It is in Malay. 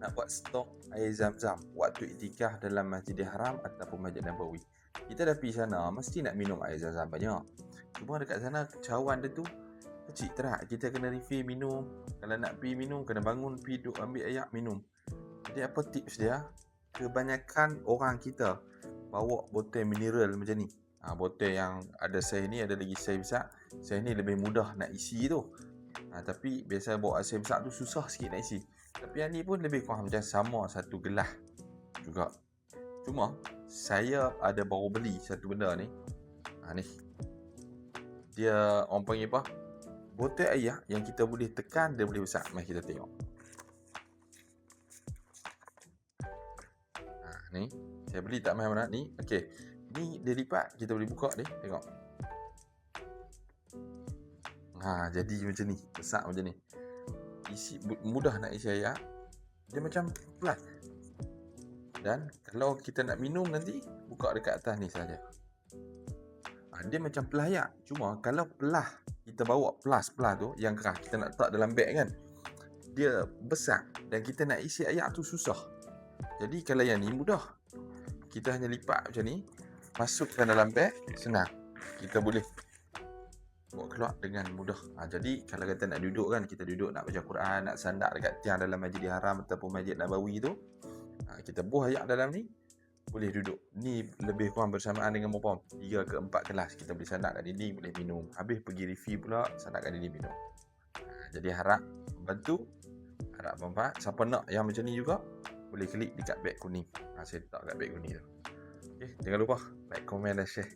nak buat stok air zam-zam waktu iktikaf dalam Masjidil Haram ataupun Masjid Nabawi. Kita dah pergi sana, mesti nak minum air zam-zam banyak. Cuma dekat sana cawan dia tu kecil terak. Kita kena refill minum. Kalau nak pergi minum, kena bangun pergi duduk ambil air minum. Jadi apa tips dia? Kebanyakan orang kita bawa botol mineral macam ni. Botol yang ada saiz ni, ada lagi saiz besar. Saiz ni lebih mudah nak isi tu. Tapi biasa bawa saiz besar tu susah sikit nak isi. Tapi yang ni pun lebih kurang macam sama satu gelas juga. Cuma saya ada baru beli satu benda ni. Ni. Dia orang panggil apa? Botol air yang kita boleh tekan, dia boleh besar. Mari kita tengok. Ni, saya beli tak main mana ni. Okey. Ni dia lipat, kita boleh buka dia, tengok. Jadi macam ni, besar macam ni. Isi mudah nak isi air. Dia macam plus. Dan kalau kita nak minum nanti, buka dekat atas ni saja. Dia macam plus air. Cuma kalau plus kita bawa plus tu yang keras, kita nak letak dalam beg kan, dia besar dan kita nak isi air tu susah. Jadi kalau yang ni mudah. Kita hanya lipat macam ni, masukkan dalam beg, senang. Kita boleh bawa keluar dengan mudah. Jadi kalau kata nak duduk kan, kita duduk nak baca Quran, nak sandak dekat tiang dalam Masjidil Haram ataupun Masjid Nabawi tu, kita buah air dalam ni, boleh duduk. Ni lebih kurang bersamaan dengan berapa? 3 ke 4 kelas. Kita boleh sandak kat dinding, boleh minum. Habis pergi refill pula, sandak kat dinding minum. Jadi harap membantu, harap bermanfaat. Siapa nak yang macam ni juga, boleh klik dekat beg kuning. Saya letak kat beg kuning tu. Okay, jangan lupa like, komen dan share.